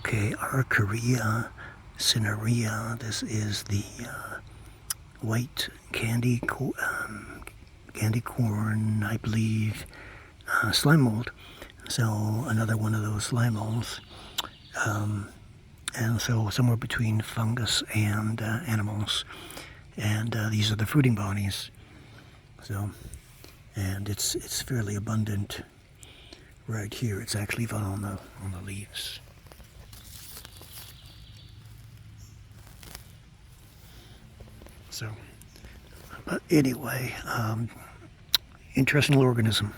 Okay, Arcyria, cinerea. This is the white candy corn, I believe, slime mold. So another one of those slime molds. And so somewhere between fungus and animals. And these are the fruiting bodies. So, and it's fairly abundant right here. It's actually found on the leaves. So, but anyway, interesting organism.